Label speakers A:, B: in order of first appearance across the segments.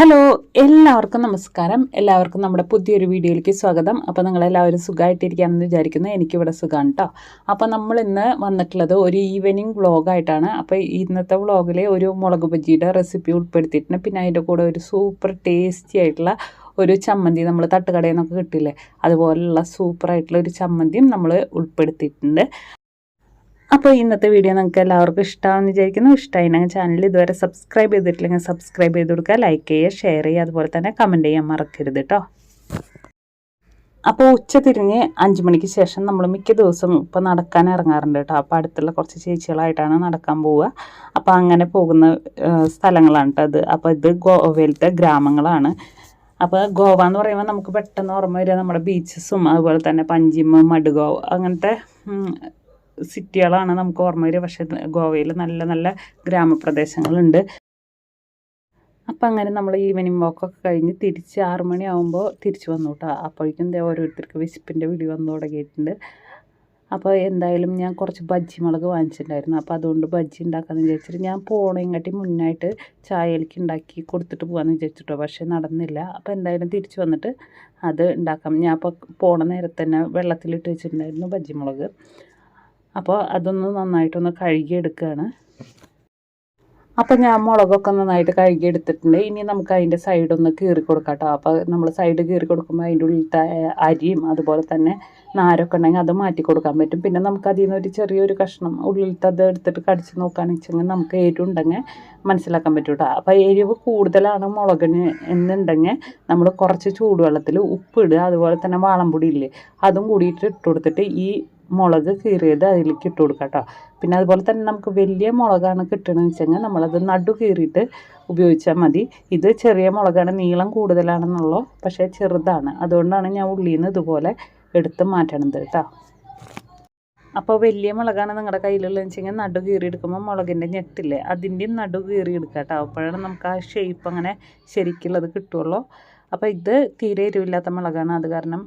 A: Hello, എല്ലാവർക്കും നമസ്കാരം. എല്ലാവർക്കും നമ്മുടെ പുതിയൊരു വീഡിയോയിലേക്ക് സ്വാഗതം. അപ്പോൾ നിങ്ങളെല്ലാവരും സുഖമായിട്ടിരിക്കുകയാണെന്ന് വിചാരിക്കുന്നു. എനിക്കിവിടെ സുഖമാണ് കേട്ടോ. അപ്പോൾ നമ്മൾ ഇന്ന് വന്നിട്ടുള്ളത് ഒരു ഈവനിങ് വ്ളോഗായിട്ടാണ്. അപ്പോൾ ഇന്നത്തെ വ്ളോഗിൽ ഒരു മുളക് ബജിയുടെ റെസിപ്പി ഉൾപ്പെടുത്തിയിട്ടുണ്ട്. പിന്നെ അതിൻ്റെ കൂടെ ഒരു സൂപ്പർ ടേസ്റ്റി ആയിട്ടുള്ള ഒരു ചമ്മന്തി നമ്മൾ തട്ടുകടയിൽ നിന്നൊക്കെ കിട്ടില്ലേ, അതുപോലുള്ള സൂപ്പറായിട്ടുള്ള ഒരു ചമ്മന്തിയും നമ്മൾ ഉൾപ്പെടുത്തിയിട്ടുണ്ട്. അപ്പോൾ ഇന്നത്തെ വീഡിയോ നിങ്ങൾക്ക് എല്ലാവർക്കും ഇഷ്ടമാണെന്ന് വിചാരിക്കുന്നു. ഇഷ്ടമായിരുന്നെങ്കിൽ ചാനൽ ഇതുവരെ സബ്സ്ക്രൈബ് ചെയ്തിട്ടില്ലെങ്കിൽ സബ്സ്ക്രൈബ് ചെയ്ത് കൊടുക്കുക, ലൈക്ക് ചെയ്യുക, ഷെയർ ചെയ്യുക, അതുപോലെ തന്നെ കമൻറ്റ് ചെയ്യാൻ മറക്കരുത് കേട്ടോ. അപ്പോൾ ഉച്ച തിരിഞ്ഞ് 5 മണിക്ക് ശേഷം നമ്മൾ മിക്ക ദിവസവും ഇപ്പോൾ നടക്കാൻ ഇറങ്ങാറുണ്ട് കേട്ടോ. അപ്പോൾ അടുത്തുള്ള കുറച്ച് ചേച്ചികളായിട്ടാണ് നടക്കാൻ പോവുക. അപ്പോൾ അങ്ങനെ പോകുന്ന സ്ഥലങ്ങളാണ് കേട്ടോ അത്. അപ്പോൾ ഇത് ഗോവയിലത്തെ ഗ്രാമങ്ങളാണ്. അപ്പോൾ ഗോവ എന്ന് പറയുമ്പോൾ നമുക്ക് പെട്ടെന്ന് ഓർമ്മ വരിക നമ്മുടെ ബീച്ചസും അതുപോലെ തന്നെ പഞ്ചിമ, മഡ്ഗോവ് അങ്ങനത്തെ സിറ്റികളാണ് നമുക്ക് ഓർമ്മ വരിക. പക്ഷേ ഗോവയിൽ നല്ല നല്ല ഗ്രാമപ്രദേശങ്ങളുണ്ട്. അപ്പം അങ്ങനെ നമ്മൾ ഈവനിങ് വാക്കൊക്കെ കഴിഞ്ഞ് തിരിച്ച് 6 മണിയാകുമ്പോൾ തിരിച്ച് വന്നു കേട്ടോ. അപ്പോഴേക്കും ഓരോരുത്തർക്ക് വിശപ്പിൻ്റെ വിളി വന്നു തുടങ്ങിയിട്ടുണ്ട്. അപ്പോൾ എന്തായാലും ഞാൻ കുറച്ച് ബജ്ജി മുളക് വാങ്ങിച്ചിട്ടുണ്ടായിരുന്നു. അപ്പോൾ അതുകൊണ്ട് ബജ്ജി ഉണ്ടാക്കാമെന്ന് വിചാരിച്ചിട്ട് ഞാൻ പോണേങ്ങാട്ടി മുന്നായിട്ട് ചായയിലേക്ക് ഉണ്ടാക്കി കൊടുത്തിട്ട് പോകാമെന്ന് വിചാരിച്ചിട്ടോ. പക്ഷേ നടന്നില്ല. അപ്പോൾ എന്തായാലും തിരിച്ച് വന്നിട്ട് അത് ഉണ്ടാക്കാം. ഞാൻ അപ്പോൾ പോണ നേരത്തെ തന്നെ വെള്ളത്തിലിട്ട് വെച്ചിട്ടുണ്ടായിരുന്നു ബജ്ജി മുളക്. അപ്പോൾ അതൊന്ന് നന്നായിട്ടൊന്ന് കഴുകിയെടുക്കുകയാണ്. അപ്പോൾ ഞാൻ മുളകൊക്കെ നന്നായിട്ട് കഴുകിയെടുത്തിട്ടുണ്ട്. ഇനി നമുക്ക് അതിൻ്റെ സൈഡൊന്ന് കീറി കൊടുക്കാം കേട്ടോ. അപ്പോൾ നമ്മൾ സൈഡ് കീറി കൊടുക്കുമ്പോൾ അതിൻ്റെ ഉള്ളിലത്തെ അരിയും അതുപോലെ തന്നെ നാരൊക്കെ ഉണ്ടെങ്കിൽ അത് മാറ്റി കൊടുക്കാൻ പറ്റും. പിന്നെ നമുക്ക് അതിൽ നിന്ന് ഒരു ചെറിയൊരു കഷ്ണം ഉള്ളിലത്തെ അത് എടുത്തിട്ട് കടിച്ച് നോക്കുകയാണെന്ന് വെച്ചെങ്കിൽ നമുക്ക് എരിവുണ്ടെങ്കിൽ മനസ്സിലാക്കാൻ പറ്റും കേട്ടോ. അപ്പോൾ എരിവ് കൂടുതലാണ് മുളകിന് എന്നുണ്ടെങ്കിൽ നമ്മൾ കുറച്ച് ചൂടുവെള്ളത്തിൽ ഉപ്പിടുക, അതുപോലെ തന്നെ വാളംപൊടി ഇല്ലേ അതും കൂടിയിട്ട് ഇട്ട് കൊടുത്തിട്ട് ഈ മുളക് കീറിയത് അതിലേക്ക് ഇട്ട് കൊടുക്കാം കേട്ടോ. പിന്നെ അതുപോലെ തന്നെ നമുക്ക് വലിയ മുളകാണ് കിട്ടണമെന്ന് വെച്ചെങ്കിൽ നമ്മളത് നടു കീറിയിട്ട് ഉപയോഗിച്ചാൽ മതി. ഇത് ചെറിയ മുളകാണ്, നീളം കൂടുതലാണെന്നുള്ളൂ, പക്ഷേ ചെറുതാണ്. അതുകൊണ്ടാണ് ഞാൻ ഉള്ളിൽ നിന്ന് ഇതുപോലെ എടുത്ത് മാറ്റണത് കേട്ടോ. അപ്പോൾ വലിയ മുളകാണ് നിങ്ങളുടെ കയ്യിലുള്ളതെന്ന് വെച്ചെങ്കിൽ നടു കീറി എടുക്കുമ്പോൾ മുളകിൻ്റെ ഞെട്ടില്ലേ അതിൻ്റെയും നടു കീറി എടുക്കുക കേട്ടോ. അപ്പോഴാണ് നമുക്ക് ആ ഷേപ്പ് അങ്ങനെ ശരിക്കുള്ളത് കിട്ടുള്ളൂ. അപ്പോൾ ഇത് തീരെ എരിവില്ലാത്ത മുളകാണ്. അത് കാരണം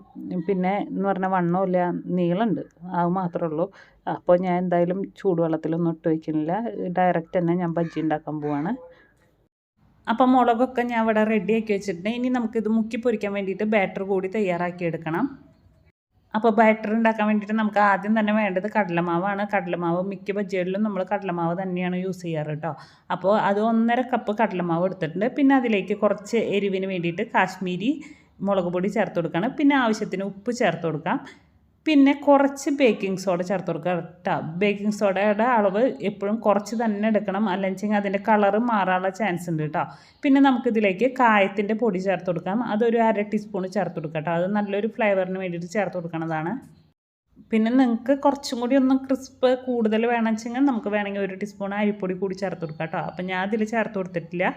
A: പിന്നെ എന്ന് പറഞ്ഞാൽ വണ്ണമില്ല, നീളമുണ്ട്, അത് മാത്രമേ ഉള്ളൂ. അപ്പോൾ ഞാൻ എന്തായാലും ചൂടുവെള്ളത്തിലൊന്നും ഇട്ട് വയ്ക്കുന്നില്ല, ഡയറക്റ്റ് തന്നെ ഞാൻ ബജ്ജി ഉണ്ടാക്കാൻ പോവാണ്. അപ്പം മുളകൊക്കെ ഞാൻ ഇവിടെ റെഡിയാക്കി വെച്ചിട്ടുണ്ട്. ഇനി നമുക്കിത് മുക്കി പൊരിക്കാൻ വേണ്ടിയിട്ട് ബാറ്റർ കൂടി തയ്യാറാക്കി എടുക്കണം. അപ്പോൾ ബാറ്റർ ഉണ്ടാക്കാൻ വേണ്ടിയിട്ട് നമുക്ക് ആദ്യം തന്നെ വേണ്ടത് കടലമാവാണ്. കടലമാവ് മിക്ക ബജ്ജികളിലും നമ്മൾ കടലമാവ് തന്നെയാണ് യൂസ് ചെയ്യാറ് കേട്ടോ. അപ്പോൾ അത് 1.5 കപ്പ് കടലമാവ് എടുത്തിട്ടുണ്ട്. പിന്നെ അതിലേക്ക് കുറച്ച് എരിവിന് വേണ്ടിയിട്ട് കാശ്മീരി മുളക് പൊടി ചേർത്ത് കൊടുക്കണം. പിന്നെ ആവശ്യത്തിന് ഉപ്പ് ചേർത്ത് കൊടുക്കാം. പിന്നെ കുറച്ച് ബേക്കിംഗ് സോഡ ചേർത്ത് കൊടുക്കുക കേട്ടോ. ബേക്കിംഗ് സോഡയുടെ അളവ് എപ്പോഴും കുറച്ച് തന്നെ എടുക്കണം, അല്ലെങ്കിൽ അതിൻ്റെ കളറ് മാറാനുള്ള ചാൻസ് ഉണ്ട് കേട്ടോ. പിന്നെ നമുക്കിതിലേക്ക് കായത്തിൻ്റെ പൊടി ചേർത്ത് കൊടുക്കാം. അതൊരു 1/2 ടീസ്പൂൺ ചേർത്ത് കൊടുക്കാം കേട്ടോ. അത് നല്ലൊരു ഫ്ലേവറിന് വേണ്ടിയിട്ട് ചേർത്ത് കൊടുക്കുന്നതാണ്. പിന്നെ നിങ്ങൾക്ക് കുറച്ചും കൂടി ഒന്ന് ക്രിസ്പ് കൂടുതൽ വേണമെന്ന് വെച്ചെങ്കിൽ നമുക്ക് വേണമെങ്കിൽ 1 ടീസ്പൂൺ അരിപ്പൊടി കൂടി ചേർത്ത് കൊടുക്കാം കേട്ടോ. അപ്പോൾ ഞാൻ അതിൽ ചേർത്ത് കൊടുത്തിട്ടില്ല.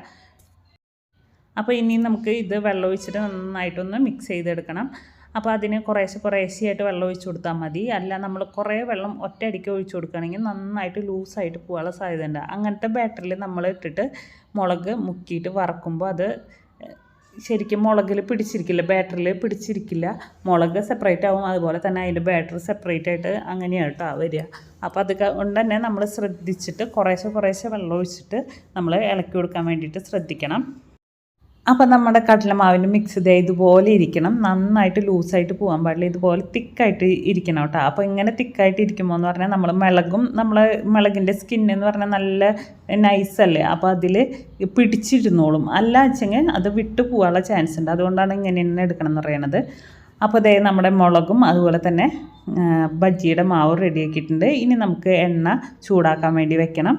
A: അപ്പോൾ ഇനി നമുക്ക് ഇത് വെള്ളം ഒഴിച്ചിട്ട് നന്നായിട്ടൊന്ന് മിക്സ് ചെയ്തെടുക്കണം. അപ്പോൾ അതിന് കുറേശ്ശെയായിട്ട് വെള്ളം ഒഴിച്ച് കൊടുത്താൽ മതി. അല്ല നമ്മൾ കുറേ വെള്ളം ഒറ്റയടിക്ക് ഒഴിച്ച് കൊടുക്കുകയാണെങ്കിൽ നന്നായിട്ട് ലൂസായിട്ട് പോകാനുള്ള സാധ്യതയുണ്ട്. അങ്ങനത്തെ ബാറ്ററിൽ നമ്മൾ ഇട്ടിട്ട് മുളക് മുക്കിയിട്ട് വറക്കുമ്പോൾ അത് ശരിക്കും മുളകിൽ പിടിച്ചിരിക്കില്ല, ബാറ്ററിൽ പിടിച്ചിരിക്കില്ല. മുളക് സെപ്പറേറ്റ് ആവും, അതുപോലെ തന്നെ അതിൻ്റെ ബാറ്ററി സെപ്പറേറ്റ് ആയിട്ട് അങ്ങനെയാണ് കേട്ടോ വരിക. അപ്പോൾ അത് കൊണ്ട് തന്നെ നമ്മൾ ശ്രദ്ധിച്ചിട്ട് കുറേശ്ശെ വെള്ളം ഒഴിച്ചിട്ട് നമ്മൾ ഇളക്കി കൊടുക്കാൻ വേണ്ടിയിട്ട് ശ്രദ്ധിക്കണം. അപ്പോൾ നമ്മുടെ കടലമാവിൻ്റെ മിക്സ് ഇതുപോലെ ഇരിക്കണം, നന്നായിട്ട് ലൂസായിട്ട് പോകാൻ പാടില്ല, ഇതുപോലെ തിക്കായിട്ട് ഇരിക്കണം കേട്ടോ. അപ്പോൾ ഇങ്ങനെ തിക്കായിട്ട് ഇരിക്കുമ്പോൾ എന്ന് പറഞ്ഞാൽ മിളകിൻ്റെ സ്കിന്നെന്ന് പറഞ്ഞാൽ നല്ല നൈസല്ലേ, അപ്പോൾ അതിൽ പിടിച്ചിരുന്നോളും. അല്ല വെച്ചെങ്കിൽ അത് വിട്ടു പോകാനുള്ള ചാൻസ് ഉണ്ട്. അതുകൊണ്ടാണ് ഇങ്ങനെ തന്നെ എടുക്കണം എന്ന് പറയണത്. അപ്പോൾ നമ്മുടെ മുളകും അതുപോലെ തന്നെ ബജ്ജിയുടെ മാവ് റെഡിയാക്കിയിട്ടുണ്ട്. ഇനി നമുക്ക് എണ്ണ ചൂടാക്കാൻ വേണ്ടി വെക്കണം.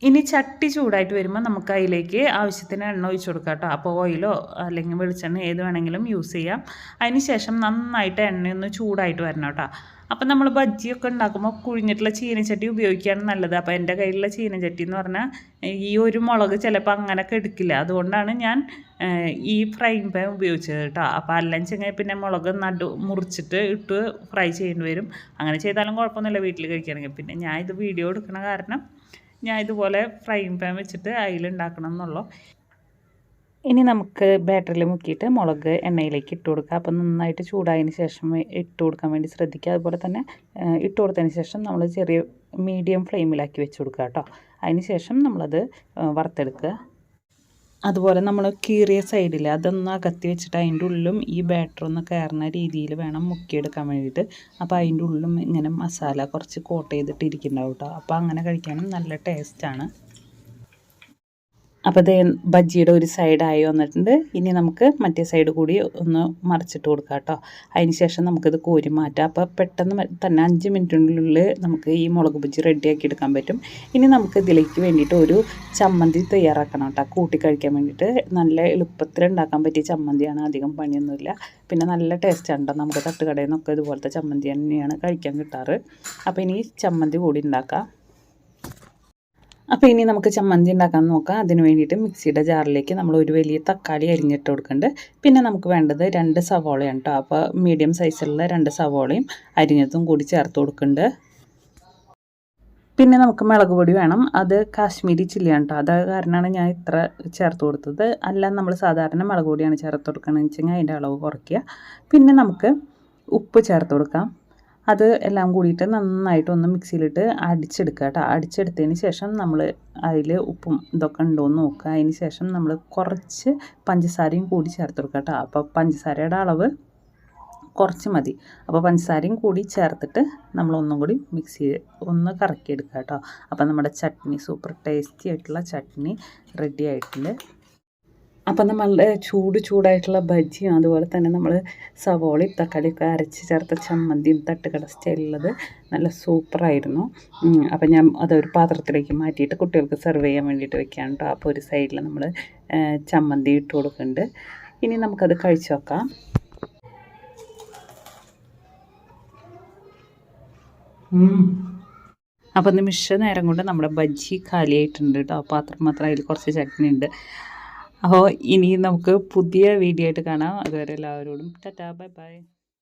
A: ഇനി ചട്ടി ചൂടായിട്ട് വരുമ്പോൾ നമുക്ക് അതിലേക്ക് ആവശ്യത്തിന് എണ്ണ ഒഴിച്ച് കൊടുക്കാം കേട്ടോ. അപ്പോൾ ഓയിലോ അല്ലെങ്കിൽ വെളിച്ചെണ്ണ ഏത് വേണമെങ്കിലും യൂസ് ചെയ്യാം. അതിന് ശേഷം നന്നായിട്ട് എണ്ണയൊന്ന് ചൂടായിട്ട് വരണം കേട്ടോ. അപ്പം നമ്മൾ ബജ്ജിയൊക്കെ ഉണ്ടാക്കുമ്പോൾ കുഴിഞ്ഞിട്ടുള്ള ചീനച്ചട്ടി ഉപയോഗിക്കുകയാണ് നല്ലത്. അപ്പോൾ എൻ്റെ കയ്യിലുള്ള ചീനച്ചട്ടി എന്ന് പറഞ്ഞാൽ ഈ ഒരു മുളക് ചിലപ്പോൾ അങ്ങനെയൊക്കെ എടുക്കില്ല. അതുകൊണ്ടാണ് ഞാൻ ഈ ഫ്രൈങ് പാൻ ഉപയോഗിച്ചത് കേട്ടോ. അപ്പോൾ അല്ലെങ്കിൽ പിന്നെ മുളക് മുറിച്ചിട്ട് ഇട്ട് ഫ്രൈ ചെയ്യേണ്ടി വരും. അങ്ങനെ ചെയ്താലും കുഴപ്പമൊന്നുമില്ല വീട്ടിൽ കഴിക്കുകയാണെങ്കിൽ. പിന്നെ ഞാൻ ഇത് വീഡിയോ എടുക്കണ കാരണം ഞാൻ ഇതുപോലെ ഫ്രൈങ് പാൻ വെച്ചിട്ട് അതിലുണ്ടാക്കണം എന്നുള്ളൂ. ഇനി നമുക്ക് ബാറ്ററിൽ മുക്കിയിട്ട് മുളക് എണ്ണയിലേക്ക് ഇട്ട് കൊടുക്കുക. അപ്പം നന്നായിട്ട് ചൂടായതിന് ശേഷം ഇട്ട് കൊടുക്കാൻ വേണ്ടി ശ്രദ്ധിക്കുക. അതുപോലെ തന്നെ ഇട്ട് കൊടുത്തതിന് ശേഷം നമ്മൾ ചെറിയ മീഡിയം ഫ്ലെയിമിലാക്കി വെച്ച് കൊടുക്കുക കേട്ടോ. അതിന് ശേഷം നമ്മളത് വറുത്തെടുക്കുക. അതുപോലെ നമ്മൾ കീറിയ സൈഡിൽ അതൊന്ന് അകത്തി വെച്ചിട്ട് അതിൻ്റെ ഉള്ളിലും ഈ ബാറ്റർ ഒന്ന് കയറുന്ന രീതിയിൽ വേണം മുക്കിയെടുക്കാൻ വേണ്ടിയിട്ട്. അപ്പോൾ അതിൻ്റെ ഉള്ളിലും ഇങ്ങനെ മസാല കുറച്ച് കോട്ട് ചെയ്തിട്ട് ഇരിക്കുന്നുണ്ടാവും കേട്ടോ. അപ്പോൾ അങ്ങനെ കഴിക്കാനും നല്ല ടേസ്റ്റാണ്. അപ്പോൾ ഇത് ബജ്ജിയുടെ ഒരു സൈഡായി വന്നിട്ടുണ്ട്. ഇനി നമുക്ക് മറ്റേ സൈഡ് കൂടി ഒന്ന് മറിച്ചിട്ട് കൊടുക്കാം കേട്ടോ. അതിന് ശേഷം നമുക്കിത് കോരി മാറ്റാം. അപ്പോൾ പെട്ടെന്ന് തന്നെ 5 മിനിറ്റിനുള്ളിൽ നമുക്ക് ഈ മുളക് ബജ്ജി റെഡിയാക്കി എടുക്കാൻ പറ്റും. ഇനി നമുക്ക് ഇതിലേക്ക് വേണ്ടിയിട്ട് ഒരു ചമ്മന്തി തയ്യാറാക്കണം കേട്ടോ, കൂട്ടി കഴിക്കാൻ വേണ്ടിയിട്ട്. നല്ല എളുപ്പത്തിൽ ഉണ്ടാക്കാൻ പറ്റിയ ചമ്മന്തിയാണ്, അധികം പണിയൊന്നുമില്ല. പിന്നെ നല്ല ടേസ്റ്റാണ് കേട്ടോ. നമുക്ക് തട്ടുകടയിൽ നിന്നൊക്കെ ഇതുപോലത്തെ ചമ്മന്തി തന്നെയാണ് കഴിക്കാൻ കിട്ടാറ്. അപ്പോൾ ഇനി ചമ്മന്തി കൂടി ഉണ്ടാക്കാം. അപ്പോൾ ഇനി നമുക്ക് ചമ്മന്തി ഉണ്ടാക്കാൻ നോക്കാം. അതിന് വേണ്ടിയിട്ട് മിക്സിയുടെ ജാറിലേക്ക് നമ്മൾ ഒരു വലിയ തക്കാളി അരിഞ്ഞിട്ട് കൊടുക്കുന്നുണ്ട്. പിന്നെ നമുക്ക് വേണ്ടത് 2 സവോളയാണ് കേട്ടോ. അപ്പോൾ മീഡിയം സൈസിലുള്ള 2 സവോളയും അരിഞ്ഞതും കൂടി ചേർത്ത് കൊടുക്കുന്നുണ്ട്. പിന്നെ നമുക്ക് മുളക് പൊടി വേണം. അത് കാശ്മീരി ചില്ലിയാണ് കേട്ടോ. അത് കാരണമാണ് ഞാൻ ഇത്ര ചേർത്ത് കൊടുത്തത്. അല്ല നമ്മൾ സാധാരണ മുളക് പൊടിയാണ് ചേർത്ത് കൊടുക്കണമെന്ന് വെച്ചെങ്കിൽ അതിൻ്റെ അളവ് കുറയ്ക്കുക. പിന്നെ നമുക്ക് ഉപ്പ് ചേർത്ത് കൊടുക്കാം. അത് എല്ലാം കൂടിയിട്ട് നന്നായിട്ടൊന്ന് മിക്സിയിലിട്ട് അടിച്ചെടുക്കുക കേട്ടോ. അടിച്ചെടുത്തതിന് ശേഷം നമ്മൾ അതിൽ ഉപ്പും ഇതൊക്കെ ഉണ്ടോ എന്ന് നോക്കുക. അതിന് ശേഷം നമ്മൾ കുറച്ച് പഞ്ചസാരയും കൂടി ചേർത്ത് കൊടുക്കുക കേട്ടോ. അപ്പോൾ പഞ്ചസാരയുടെ അളവ് കുറച്ച് മതി. അപ്പോൾ പഞ്ചസാരയും കൂടി ചേർത്തിട്ട് നമ്മളൊന്നും കൂടി മിക്സി ഒന്ന് കറക്കിയെടുക്കുക കേട്ടോ. അപ്പോൾ നമ്മുടെ ചട്നി, സൂപ്പർ ടേസ്റ്റി ആയിട്ടുള്ള ചട്നി റെഡി ആയിട്ടുണ്ട്. അപ്പം നമ്മളുടെ ചൂടായിട്ടുള്ള ബജ്ജിയും അതുപോലെ തന്നെ നമ്മൾ സവോളയും തക്കാളിയൊക്കെ അരച്ച് ചേർത്ത ചമ്മന്തിയും തട്ടുകട സ്റ്റൈലുള്ളത് നല്ല സൂപ്പറായിരുന്നു. അപ്പം ഞാൻ അതൊരു പാത്രത്തിലേക്ക് മാറ്റിയിട്ട് കുട്ടികൾക്ക് സെർവ് ചെയ്യാൻ വേണ്ടിയിട്ട് വെക്കുകയാണ് കേട്ടോ. അപ്പോൾ ഒരു സൈഡിൽ നമ്മൾ ചമ്മന്തി ഇട്ട് കൊടുക്കുന്നുണ്ട്. ഇനി നമുക്കത് കഴിച്ച് നോക്കാം. അപ്പം നിമിഷ നേരം കൊണ്ട് നമ്മുടെ ബജ്ജി കാലിയായിട്ടുണ്ട് കേട്ടോ. പാത്രം മാത്രം അതിൽ കുറച്ച് ചട്നി ഉണ്ട്. അപ്പോൾ ഇനി നമുക്ക് പുതിയ വീഡിയോ ആയിട്ട് കാണാം. അതുവരെ എല്ലാവരോടും ടാറ്റാ, ബൈ ബൈ.